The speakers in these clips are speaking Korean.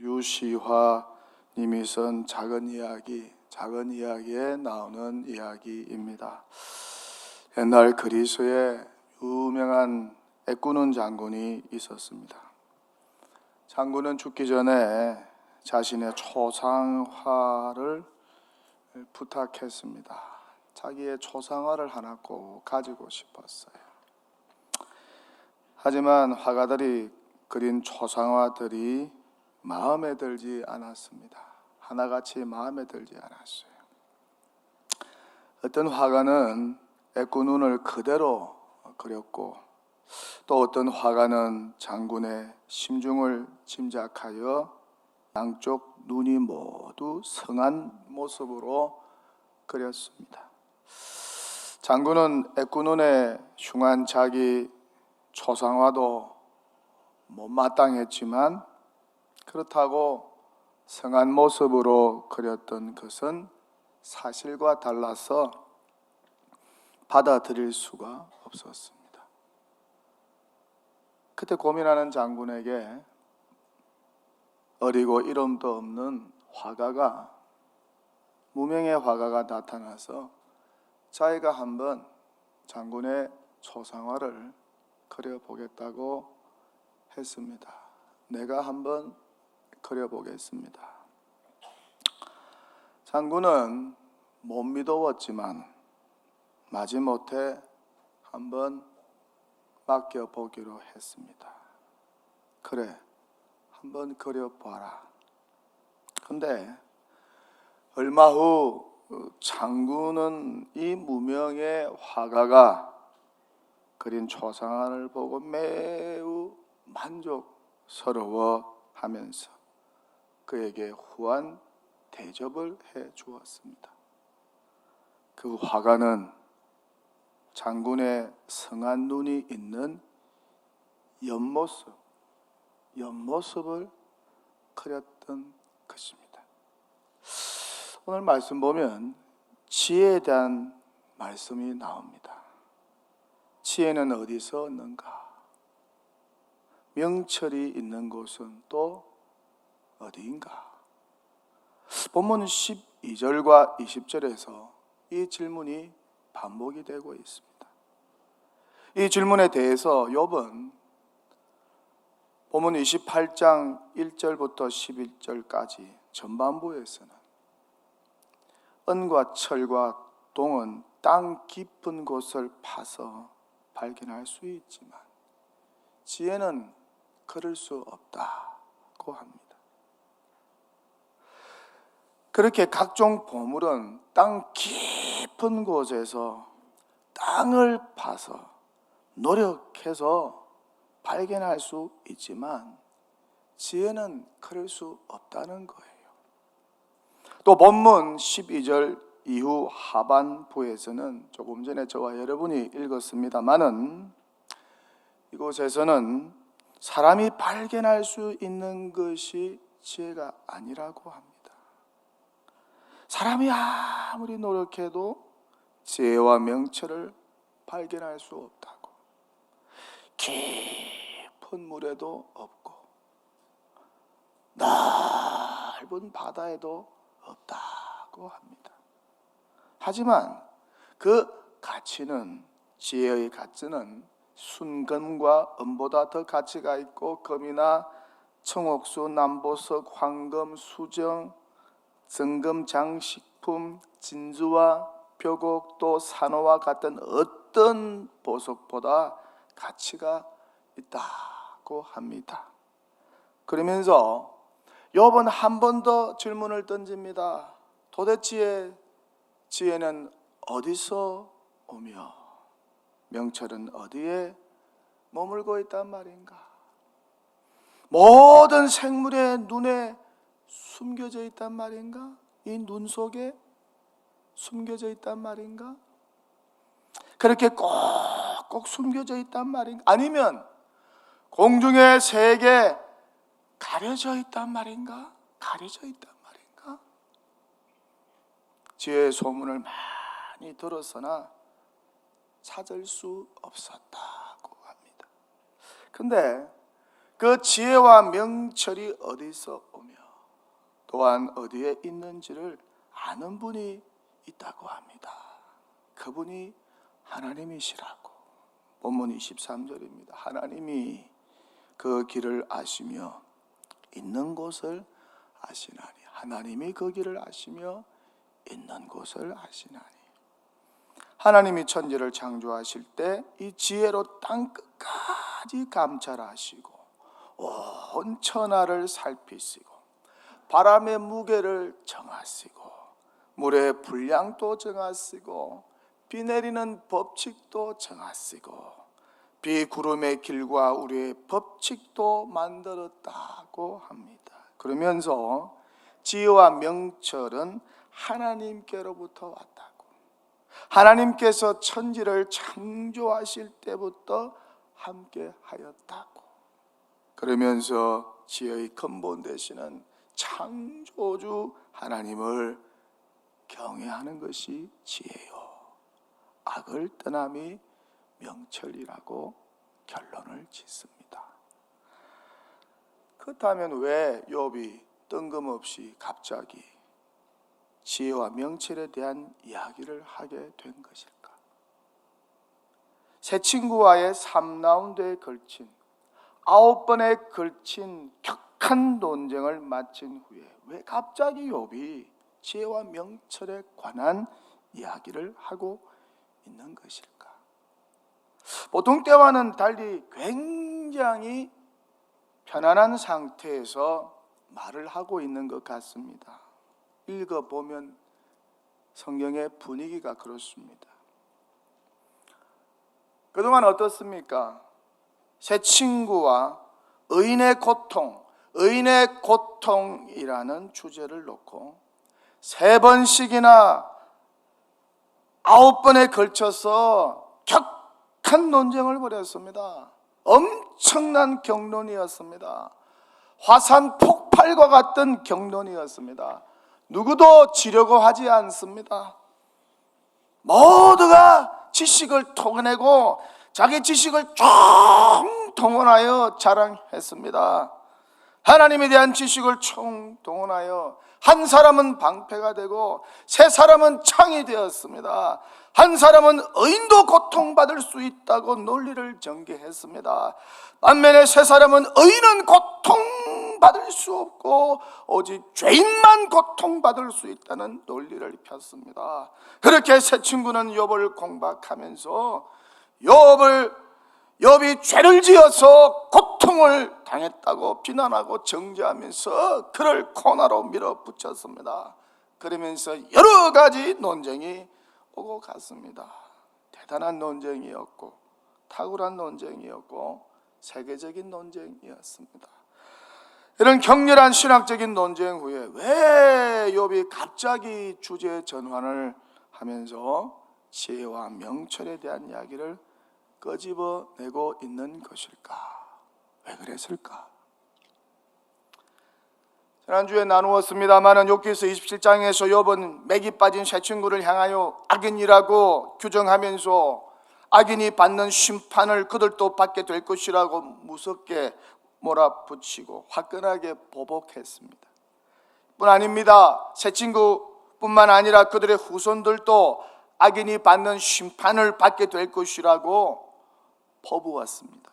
유시화 님이 쓴 작은 이야기에 나오는 이야기입니다. 옛날 그리스에 유명한 애꾸눈 장군이 있었습니다. 장군은 죽기 전에 자신의 초상화를 부탁했습니다. 자기의 초상화를 하나 꼭 가지고 싶었어요. 하지만 화가들이 그린 초상화들이 마음에 들지 않았습니다. 하나같이 마음에 들지 않았어요. 어떤 화가는 애꾸눈을 그대로 그렸고, 또 어떤 화가는 장군의 심중을 짐작하여 양쪽 눈이 모두 성한 모습으로 그렸습니다. 장군은 애꾸눈에 흉한 자기 초상화도 못마땅했지만, 그렇다고 성한 모습으로 그렸던 것은 사실과 달라서 받아들일 수가 없었습니다. 그때 고민하는 장군에게 어리고 이름도 없는 화가가, 무명의 화가가 나타나서 자기가 한번 장군의 초상화를 그려보겠다고 했습니다. 내가 한번 그려보겠습니다. 장군은 못 믿어왔지만 마지못해 한번 맡겨보기로 했습니다. 그래, 한번 그려봐라. 근데 얼마 후 장군은 이 무명의 화가가 그린 초상화를 보고 매우 만족스러워하면서 그에게 후한 대접을 해 주었습니다. 그 화가는 장군의 성한 눈이 있는 옆모습을 그렸던 것입니다. 오늘 말씀 보면 지혜에 대한 말씀이 나옵니다. 지혜는 어디서 얻는가? 명철이 있는 곳은 또 어디인가? 본문 12절과 20절에서 이 질문이 반복이 되고 있습니다. 이 질문에 대해서 욥은 본문 28장 1절부터 11절까지 전반부에서는 은과 철과 동은 땅 깊은 곳을 파서 발견할 수 있지만 지혜는 그럴 수 없다고 합니다. 그렇게 각종 보물은 땅 깊은 곳에서 땅을 파서 노력해서 발견할 수 있지만 지혜는 그럴 수 없다는 거예요. 또 본문 12절 이후 하반부에서는 조금 전에 저와 여러분이 읽었습니다마는 이곳에서는 사람이 발견할 수 있는 것이 지혜가 아니라고 합니다. 사람이 아무리 노력해도 지혜와 명철을 발견할 수 없다고, 깊은 물에도 없고 넓은 바다에도 없다고 합니다. 하지만 그 가치는, 지혜의 가치는 순금과 은보다 더 가치가 있고, 금이나 청옥수, 남보석, 황금, 수정, 정금, 장식품, 진주와 벽옥, 또 산호와 같은 어떤 보석보다 가치가 있다고 합니다. 그러면서 욥은 한 번 더 질문을 던집니다. 도대체 지혜는 어디서 오며 명철은 어디에 머물고 있단 말인가? 모든 생물의 눈에 숨겨져 있단 말인가? 이 눈 속에 숨겨져 있단 말인가? 그렇게 꼭꼭 숨겨져 있단 말인가? 아니면 공중의 세계 가려져 있단 말인가? 가려져 있단 말인가? 지혜의 소문을 많이 들었으나 찾을 수 없었다고 합니다. 근데 그 지혜와 명철이 어디서 오며 또한 어디에 있는지를 아는 분이 있다고 합니다. 그분이 하나님이시라고. 본문 23절입니다. 하나님이 그 길을 아시며 있는 곳을 아시나니. 하나님이 그 길을 아시며 있는 곳을 아시나니. 하나님이 천지를 창조하실 때 이 지혜로 땅 끝까지 감찰하시고 온 천하를 살피시고 바람의 무게를 정하시고 물의 분량도 정하시고 비 내리는 법칙도 정하시고 비구름의 길과 우리의 법칙도 만들었다고 합니다. 그러면서 지혜와 명철은 하나님께로부터 왔다고. 하나님께서 천지를 창조하실 때부터 함께 하였다고. 그러면서 지혜의 근본 되시는 창조주 하나님을 경외하는 것이 지혜요, 악을 떠남이 명철이라고 결론을 짓습니다. 그렇다면 왜 욥이 뜬금없이 갑자기 지혜와 명철에 대한 이야기를 하게 된 것일까? 새 친구와의 3라운드에 걸친 9번에 걸친 격한 논쟁을 마친 후에 왜 갑자기 욥이 지혜와 명철에 관한 이야기를 하고 있는 것일까? 보통 때와는 달리 굉장히 편안한 상태에서 말을 하고 있는 것 같습니다. 읽어보면 성경의 분위기가 그렇습니다. 그동안 어떻습니까? 새 친구와 의인의 고통이라는 주제를 놓고 3번씩이나 9번에 걸쳐서 격한 논쟁을 벌였습니다. 엄청난 격론이었습니다. 화산 폭발과 같은 격론이었습니다. 누구도 지려고 하지 않습니다. 모두가 지식을 토해내고 자기 지식을 총동원하여 자랑했습니다. 하나님에 대한 지식을 총동원하여 한 사람은 방패가 되고 세 사람은 창이 되었습니다. 한 사람은 의인도 고통받을 수 있다고 논리를 전개했습니다. 반면에 세 사람은 의인은 고통받을 수 없고 오직 죄인만 고통받을 수 있다는 논리를 폈습니다. 그렇게 세 친구는 욥을 공박하면서 욥이 죄를 지어서 고통을 당했다고 비난하고 정죄하면서 그를 코너로 밀어붙였습니다. 그러면서 여러 가지 논쟁이 오고 갔습니다. 대단한 논쟁이었고 탁월한 논쟁이었고 세계적인 논쟁이었습니다. 이런 격렬한 신학적인 논쟁 후에 왜 욥이 갑자기 주제 전환을 하면서 지혜와 명철에 대한 이야기를 끄집어내고 있는 것일까? 왜 그랬을까? 지난주에 나누었습니다마는 욥기서 27장에서 욥은 맥이 빠진 새 친구를 향하여 악인이라고 규정하면서 악인이 받는 심판을 그들도 받게 될 것이라고 무섭게 몰아붙이고 화끈하게 보복했습니다. 뿐 아닙니다. 새 친구뿐만 아니라 그들의 후손들도 악인이 받는 심판을 받게 될 것이라고 퍼부었습니다.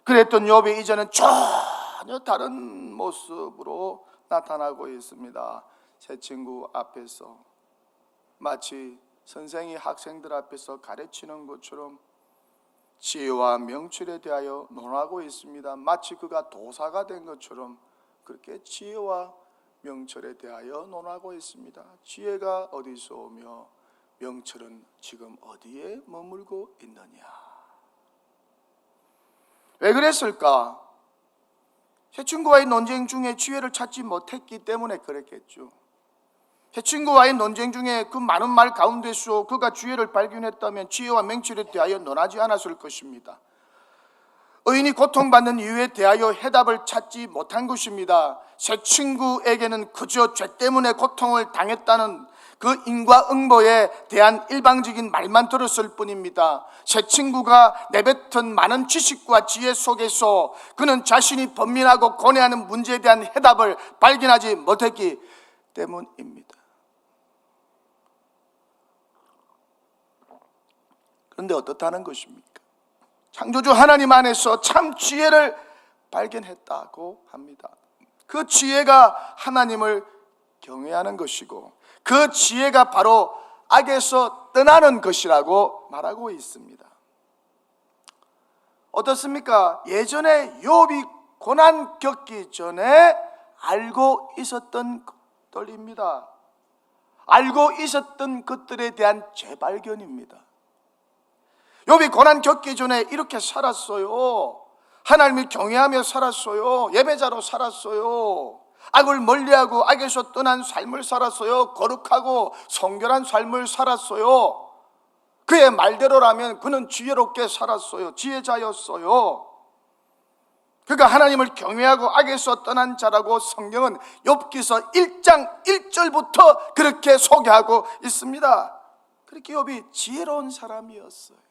그랬던 욥이 이제는 전혀 다른 모습으로 나타나고 있습니다. 새 친구 앞에서 마치 선생이 학생들 앞에서 가르치는 것처럼 지혜와 명철에 대하여 논하고 있습니다. 마치 그가 도사가 된 것처럼 그렇게 지혜와 명철에 대하여 논하고 있습니다. 지혜가 어디서 오며 명철은 지금 어디에 머물고 있느냐? 왜 그랬을까? 새 친구와의 논쟁 중에 지혜를 찾지 못했기 때문에 그랬겠죠. 새 친구와의 논쟁 중에 그 많은 말 가운데서 그가 지혜를 발견했다면 지혜와 명철에 대하여 논하지 않았을 것입니다. 의인이 고통받는 이유에 대하여 해답을 찾지 못한 것입니다. 새 친구에게는 그저 죄 때문에 고통을 당했다는 그 인과응보에 대한 일방적인 말만 들었을 뿐입니다. 새 친구가 내뱉은 많은 지식과 지혜 속에서 그는 자신이 번민하고 고뇌하는 문제에 대한 해답을 발견하지 못했기 때문입니다. 그런데 어떻다는 것입니까? 창조주 하나님 안에서 참 지혜를 발견했다고 합니다. 그 지혜가 하나님을 경외하는 것이고 그 지혜가 바로 악에서 떠나는 것이라고 말하고 있습니다. 어떻습니까? 예전에 욥이 고난 겪기 전에 알고 있었던 것들입니다. 알고 있었던 것들에 대한 재발견입니다. 욥이 고난 겪기 전에 이렇게 살았어요. 하나님을 경외하며 살았어요. 예배자로 살았어요. 악을 멀리하고 악에서 떠난 삶을 살았어요. 거룩하고 성결한 삶을 살았어요. 그의 말대로라면 그는 지혜롭게 살았어요. 지혜자였어요. 그가 하나님을 경외하고 악에서 떠난 자라고 성경은 욥기서 1장 1절부터 그렇게 소개하고 있습니다. 그렇게 욥이 지혜로운 사람이었어요.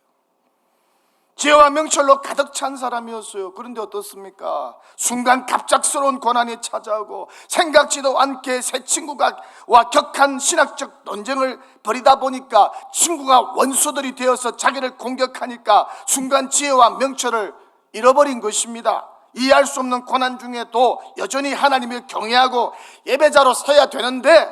지혜와 명철로 가득 찬 사람이었어요. 그런데 어떻습니까? 순간 갑작스러운 고난이 찾아오고 생각지도 않게 새 친구와 격한 신학적 논쟁을 벌이다 보니까 친구가 원수들이 되어서 자기를 공격하니까 순간 지혜와 명철을 잃어버린 것입니다. 이해할 수 없는 고난 중에도 여전히 하나님을 경외하고 예배자로 서야 되는데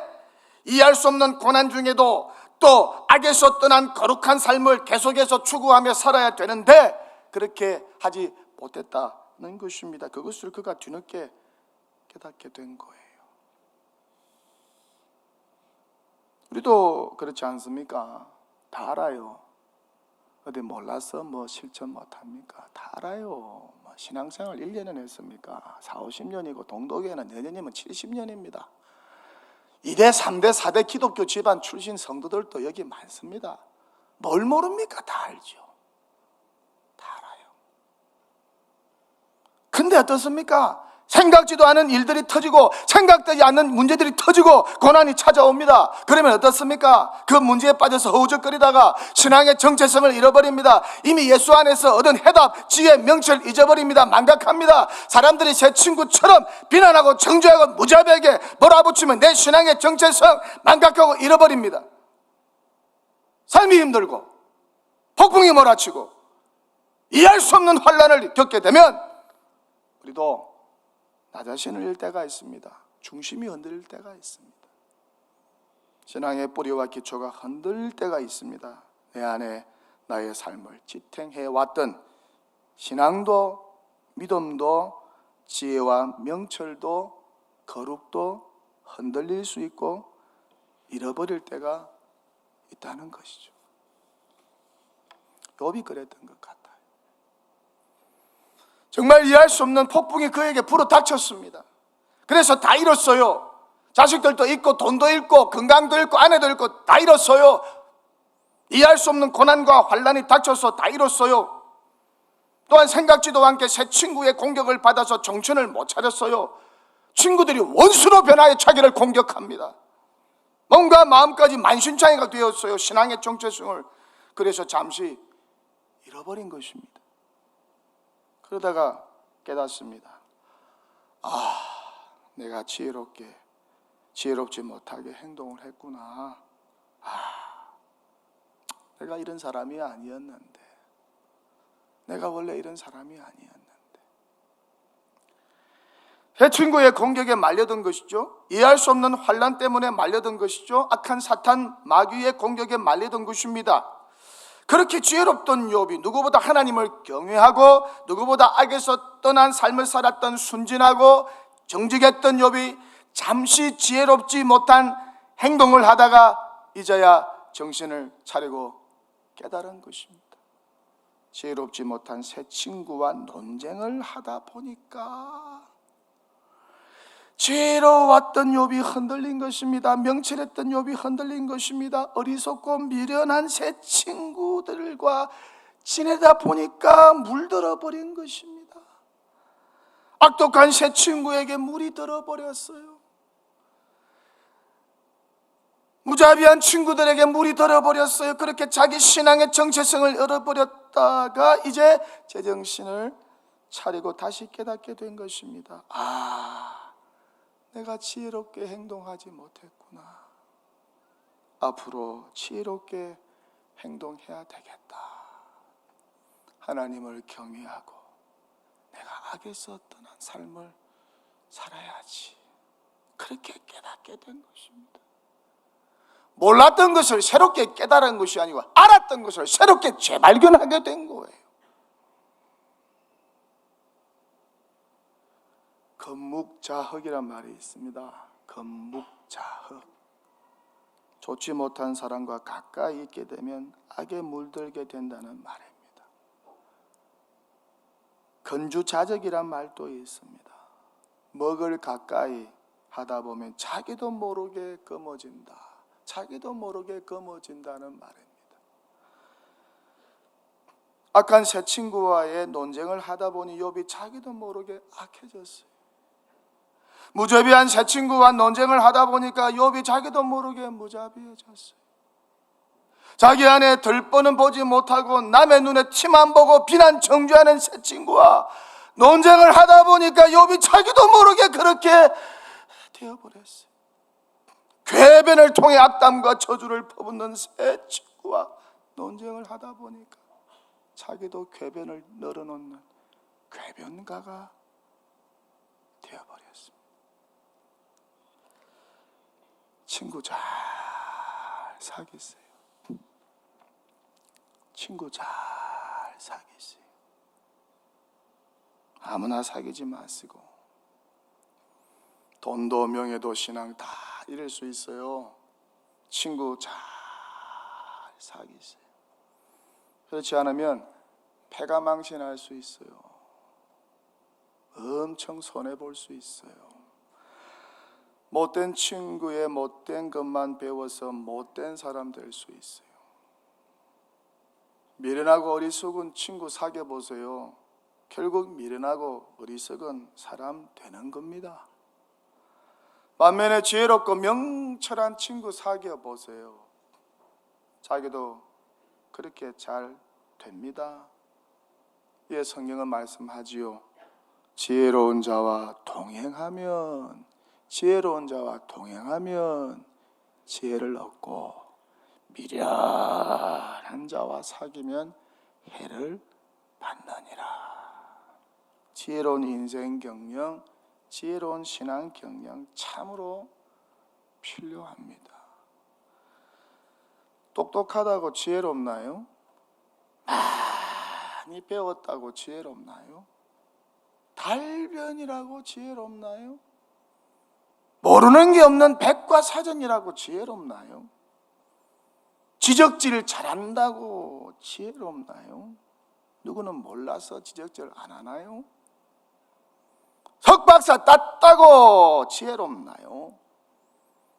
이해할 수 없는 고난 중에도 또 악에서 떠난 거룩한 삶을 계속해서 추구하며 살아야 되는데 그렇게 하지 못했다는 것입니다. 그것을 그가 뒤늦게 깨닫게 된 거예요. 우리도 그렇지 않습니까? 다 알아요. 어디 몰라서 실천 못합니까? 다 알아요. 신앙생활 1년은 했습니까? 40, 50년이고 동독에는 내년이면 70년입니다. 2대, 3대, 4대 기독교 집안 출신 성도들도 여기 많습니다. 뭘 모릅니까? 다 알죠. 다 알아요. 근데 어떻습니까? 생각지도 않은 일들이 터지고 생각되지 않는 문제들이 터지고 고난이 찾아옵니다. 그러면 어떻습니까? 그 문제에 빠져서 허우적거리다가 신앙의 정체성을 잃어버립니다. 이미 예수 안에서 얻은 해답, 지혜, 명철 잊어버립니다. 망각합니다. 사람들이 제 친구처럼 비난하고 정죄하고 무자비하게 몰아붙이면 내 신앙의 정체성 망각하고 잃어버립니다. 삶이 힘들고 폭풍이 몰아치고 이해할 수 없는 환난을 겪게 되면 우리도 나 자신을 잃을 때가 있습니다. 중심이 흔들릴 때가 있습니다. 신앙의 뿌리와 기초가 흔들릴 때가 있습니다. 내 안에 나의 삶을 지탱해왔던 신앙도 믿음도 지혜와 명철도 거룩도 흔들릴 수 있고 잃어버릴 때가 있다는 것이죠. 욥이 그랬던 것 같아요. 정말 이해할 수 없는 폭풍이 그에게 불어닥쳤습니다. 그래서 다 잃었어요. 자식들도 잃고 돈도 잃고 건강도 잃고 아내도 잃고 다 잃었어요. 이해할 수 없는 고난과 환난이 닥쳐서 다 잃었어요. 또한 생각지도 않게 새 친구의 공격을 받아서 정신을 못 차렸어요. 친구들이 원수로 변하여 자기를 공격합니다. 뭔가 마음까지 만신창이가 되었어요. 신앙의 정체성을. 그래서 잠시 잃어버린 것입니다. 그러다가 깨닫습니다. 내가 지혜롭지 못하게 행동을 했구나. 내가 이런 사람이 아니었는데. 내가 원래 이런 사람이 아니었는데. 새 친구의 공격에 말려든 것이죠. 이해할 수 없는 환난 때문에 말려든 것이죠. 악한 사탄 마귀의 공격에 말려든 것입니다. 그렇게 지혜롭던 욥이 누구보다 하나님을 경외하고 누구보다 악에서 떠난 삶을 살았던 순진하고 정직했던 욥이 잠시 지혜롭지 못한 행동을 하다가 이제야 정신을 차리고 깨달은 것입니다. 지혜롭지 못한 새 친구와 논쟁을 하다 보니까 지혜로웠던 욥이 흔들린 것입니다. 명철했던 욥이 흔들린 것입니다. 어리석고 미련한 새 친구들과 지내다 보니까 물들어 버린 것입니다. 악독한 새 친구에게 물이 들어버렸어요. 무자비한 친구들에게 물이 들어버렸어요. 그렇게 자기 신앙의 정체성을 잃어버렸다가 이제 제정신을 차리고 다시 깨닫게 된 것입니다. 내가 지혜롭게 행동하지 못했구나. 앞으로 지혜롭게 행동해야 되겠다. 하나님을 경외하고 내가 악에서 떠난 삶을 살아야지. 그렇게 깨닫게 된 것입니다. 몰랐던 것을 새롭게 깨달은 것이 아니고 알았던 것을 새롭게 재발견하게 된 거예요. 건묵자흑이란 말이 있습니다. 건묵자흑. 좋지 못한 사람과 가까이 있게 되면 악에 물들게 된다는 말입니다. 건주자적이란 말도 있습니다. 먹을 가까이 하다 보면 자기도 모르게 검어진다. 자기도 모르게 검어진다는 말입니다. 악한 새 친구와의 논쟁을 하다 보니 욥이 자기도 모르게 악해졌어요. 무자비한 새 친구와 논쟁을 하다 보니까 욥이 자기도 모르게 무자비해졌어요. 자기 안에 들뻔은 보지 못하고 남의 눈에 티만 보고 비난 정죄하는 새 친구와 논쟁을 하다 보니까 욥이 자기도 모르게 그렇게 되어버렸어요. 궤변을 통해 악담과 저주를 퍼붓는 새 친구와 논쟁을 하다 보니까 자기도 궤변을 널어놓는 궤변가가 되어버렸습니다. 친구 잘 사귀세요. 친구 잘 사귀세요. 아무나 사귀지 마시고 돈도 명예도 신앙 다 잃을 수 있어요. 친구 잘 사귀세요. 그렇지 않으면 패가 망신할 수 있어요. 엄청 손해볼 수 있어요. 못된 친구의 못된 것만 배워서 못된 사람 될 수 있어요. 미련하고 어리석은 친구 사귀어보세요. 결국 미련하고 어리석은 사람 되는 겁니다. 반면에 지혜롭고 명철한 친구 사귀어보세요. 자기도 그렇게 잘 됩니다. 예, 성경은 말씀하지요. 지혜로운 자와 동행하면 지혜를 얻고 미련한 자와 사귀면 해를 받느니라. 지혜로운 인생 경영, 지혜로운 신앙 경영 참으로 필요합니다. 똑똑하다고 지혜롭나요? 많이 배웠다고 지혜롭나요? 달변이라고 지혜롭나요? 모르는 게 없는 백과사전이라고 지혜롭나요? 지적질 잘한다고 지혜롭나요? 누구는 몰라서 지적질 안 하나요? 석박사 땄다고 지혜롭나요?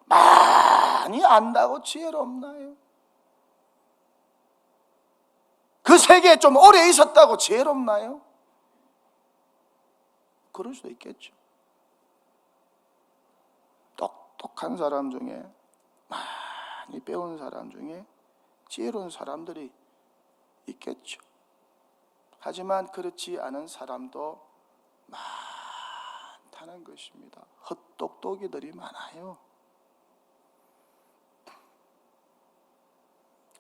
많이 안다고 지혜롭나요? 그 세계에 좀 오래 있었다고 지혜롭나요? 그럴 수도 있겠죠. 똑똑한 사람 중에, 많이 배운 사람 중에 지혜로운 사람들이 있겠죠. 하지만 그렇지 않은 사람도 많다는 것입니다. 헛똑똑이들이 많아요.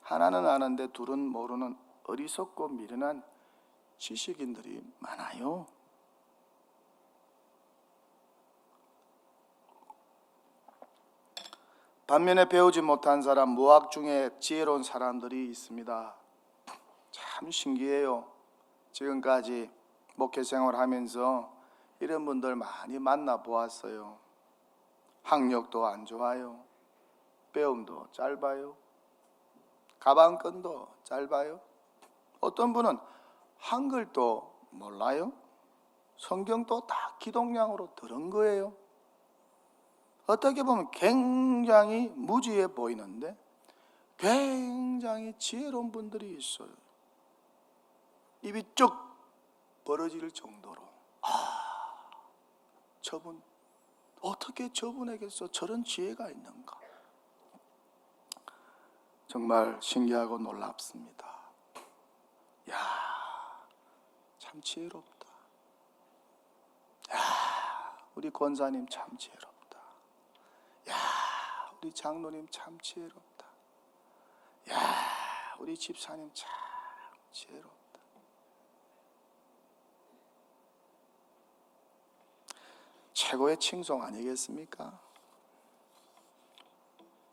하나는 아는데 둘은 모르는 어리석고 미련한 지식인들이 많아요. 반면에 배우지 못한 사람, 무학 중에 지혜로운 사람들이 있습니다. 참 신기해요. 지금까지 목회 생활하면서 이런 분들 많이 만나보았어요. 학력도 안 좋아요. 배움도 짧아요. 가방끈도 짧아요. 어떤 분은 한글도 몰라요. 성경도 다 기독량으로 들은 거예요. 어떻게 보면 굉장히 무지해 보이는데 굉장히 지혜로운 분들이 있어요. 입이 쭉 벌어질 정도로 저분 어떻게 저분에게서 저런 지혜가 있는가? 정말 신기하고 놀랍습니다. 야, 참 지혜롭다. 야, 우리 권사님 참 지혜롭다. 야, 우리 장로님 참 지혜롭다. 야, 우리 집사님 참 지혜롭다. 최고의 칭송 아니겠습니까?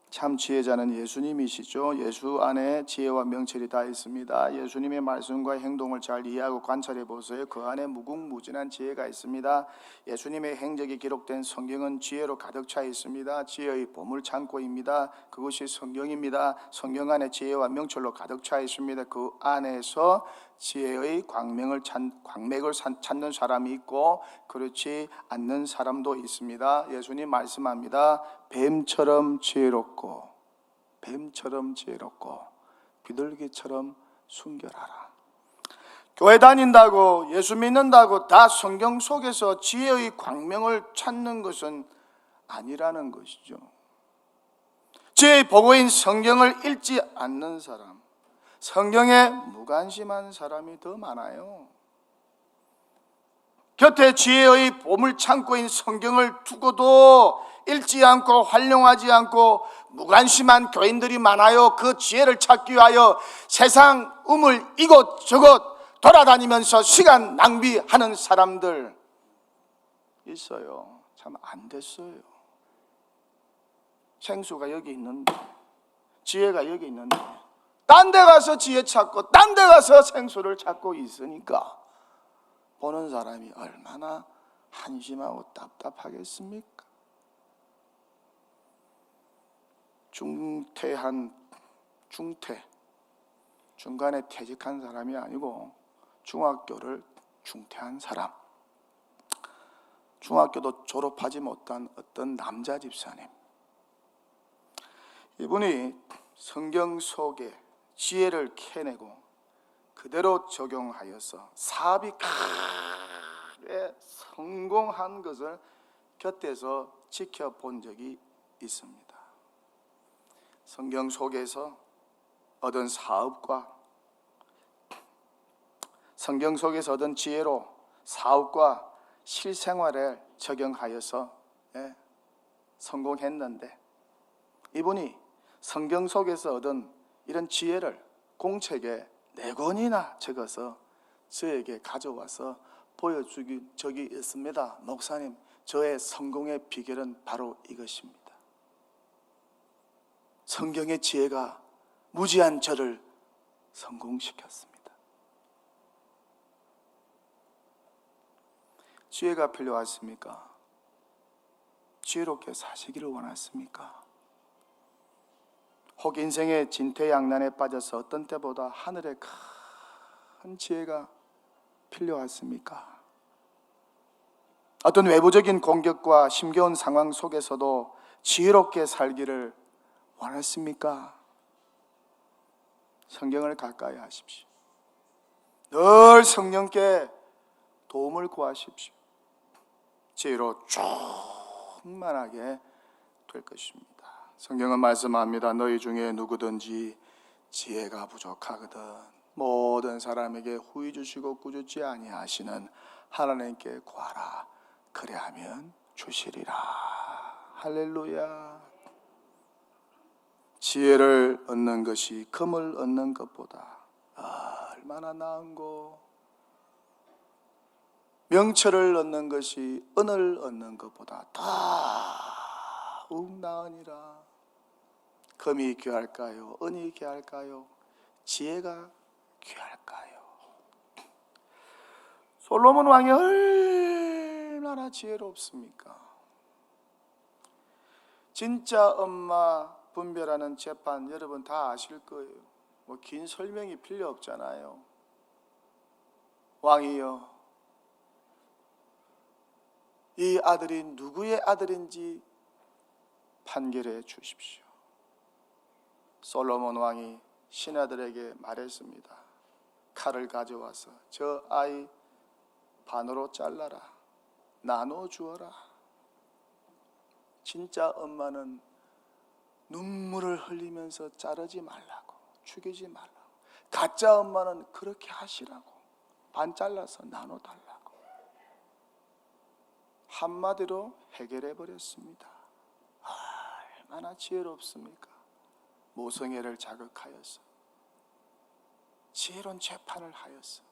참 지혜자는 예수님이시죠. 예수 안에 지혜와 명철이 다 있습니다. 예수님의 말씀과 행동을 잘 이해하고 관찰해 보세요. 그 안에 무궁무진한 지혜가 있습니다. 예수님의 행적이 기록된 성경은 지혜로 가득 차 있습니다. 지혜의 보물 창고입니다. 그것이 성경입니다. 성경 안에 지혜와 명철로 가득 차 있습니다. 그 안에서 지혜의 광맥을 찾는 사람이 있고 그렇지 않는 사람도 있습니다. 예수님 말씀합니다. 뱀처럼 지혜롭고 비둘기처럼 순결하라. 교회 다닌다고 예수 믿는다고 다 성경 속에서 지혜의 광명을 찾는 것은 아니라는 것이죠. 지혜의 보고인 성경을 읽지 않는 사람, 성경에 무관심한 사람이 더 많아요. 곁에 지혜의 보물창고인 성경을 두고도 읽지 않고 활용하지 않고 무관심한 교인들이 많아요. 그 지혜를 찾기 위하여 세상 우물 이곳저곳 돌아다니면서 시간 낭비하는 사람들 있어요. 참 안 됐어요. 생수가 여기 있는데, 지혜가 여기 있는데 딴 데 가서 지혜 찾고 딴 데 가서 생수를 찾고 있으니까 보는 사람이 얼마나 한심하고 답답하겠습니까? 중간에 퇴직한 사람이 아니고 중학교를 중퇴한 사람, 중학교도 졸업하지 못한 어떤 남자 집사님, 이분이 성경 속에 지혜를 캐내고 그대로 적용하여서 사업이 크게 성공한 것을 곁에서 지켜본 적이 있습니다. 성경 속에서 얻은 사업과 성경 속에서 얻은 지혜로 사업과 실생활에 적용하여서 성공했는데, 이분이 성경 속에서 얻은 이런 지혜를 공책에 4권이나 적어서 저에게 가져와서 보여주기 적이 있습니다. 목사님, 저의 성공의 비결은 바로 이것입니다. 성경의 지혜가 무지한 저를 성공시켰습니다. 지혜가 필요하십니까? 지혜롭게 사시기를 원하십니까? 혹 인생의 진퇴양난에 빠져서 어떤 때보다 하늘의 큰 지혜가 필요하십니까? 어떤 외부적인 공격과 힘겨운 상황 속에서도 지혜롭게 살기를 원하십니까? 성경을 가까이 하십시오. 늘 성령께 도움을 구하십시오. 지혜로 충만하게 될 것입니다. 성경은 말씀합니다. 너희 중에 누구든지 지혜가 부족하거든 모든 사람에게 후히 주시고 꾸짖지 아니하시는 하나님께 구하라. 그래하면 주시리라. 할렐루야. 지혜를 얻는 것이 금을 얻는 것보다 얼마나 나은고, 명철을 얻는 것이 은을 얻는 것보다 더욱 나으니라. 금이 귀할까요? 은이 귀할까요? 지혜가 귀할까요? 솔로몬 왕이 얼마나 지혜롭습니까? 진짜 엄마 분별하는 재판 여러분 다 아실 거예요. 뭐 긴 설명이 필요 없잖아요. 왕이여, 이 아들이 누구의 아들인지 판결해 주십시오. 솔로몬 왕이 신하들에게 말했습니다. 칼을 가져와서 저 아이 반으로 잘라라. 나눠 주어라. 진짜 엄마는 눈물을 흘리면서 자르지 말라고, 죽이지 말라고. 가짜 엄마는 그렇게 하시라고, 반 잘라서 나눠달라고. 한마디로 해결해 버렸습니다. 얼마나 지혜롭습니까? 모성애를 자극하여서, 지혜로운 재판을 하여서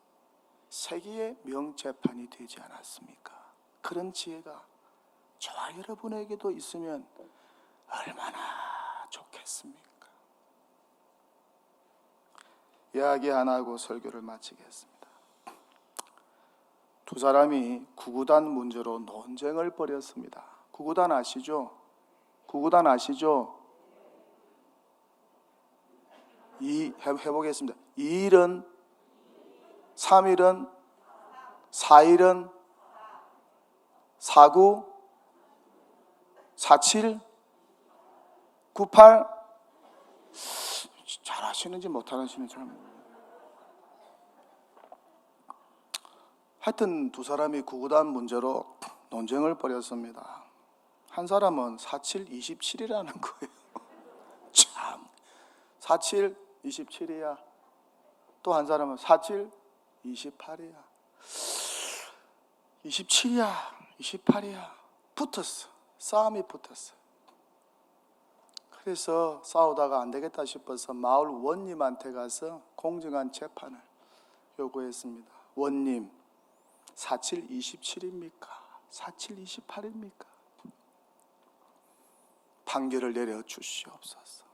세계의 명재판이 되지 않았습니까? 그런 지혜가 저와 여러분에게도 있으면 얼마나 좋겠습니까? 이야기 안 하고 설교를 마치겠습니다. 두 사람이 구구단 문제로 논쟁을 벌였습니다. 구구단 아시죠? 구구단 아시죠? 해보겠습니다. 2일은, 3일은, 4일은, 49, 47, 98. 잘 하시는지 못 하시는지 잘 모르겠어요. 하여튼 두 사람이 구구단 문제로 논쟁을 벌였습니다. 한 사람은 47, 27이라는 거예요. 참, 47, 27이야. 또 한 사람은 47, 28이야. 27이야, 28이야. 붙었어. 싸움이 붙었어. 그래서 싸우다가 안 되겠다 싶어서 마을 원님한테 가서 공정한 재판을 요구했습니다. 원님, 47, 27입니까? 47, 28입니까? 판결을 내려 주시옵소서.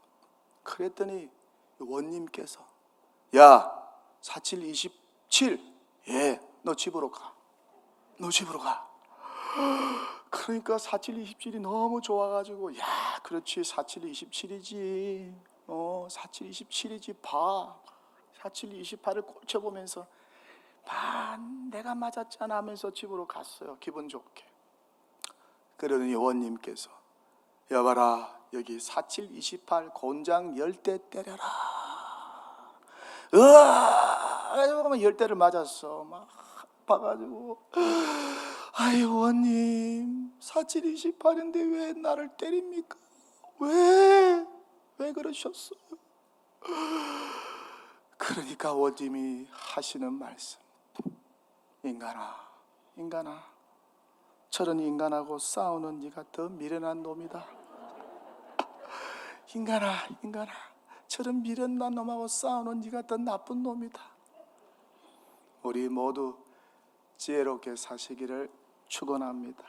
그랬더니 원님께서, 야, 47, 27, 예, 너 집으로 가. 너 집으로 가. 그러니까 47, 27이 너무 좋아가지고, 야, 그렇지, 47, 27이지. 47, 27이지. 봐. 47, 28을 꼴쳐보면서, 내가 맞았잖아 하면서 집으로 갔어요. 기분 좋게. 그러더니 원님께서, 여봐라, 여기 47, 28 곤장 10대 때려라. 그래서 10대를 맞았어. 막 아파가지고, 아이 원님, 47, 28인데 왜 나를 때립니까? 왜 그러셨어요? 그러니까 원님이 하시는 말씀, 인간아, 저런 인간하고 싸우는 네가 더 미련한 놈이다. 인간아, 저런 미련한 놈하고 싸우는 네가 더 나쁜 놈이다. 우리 모두 지혜롭게 사시기를 축원합니다.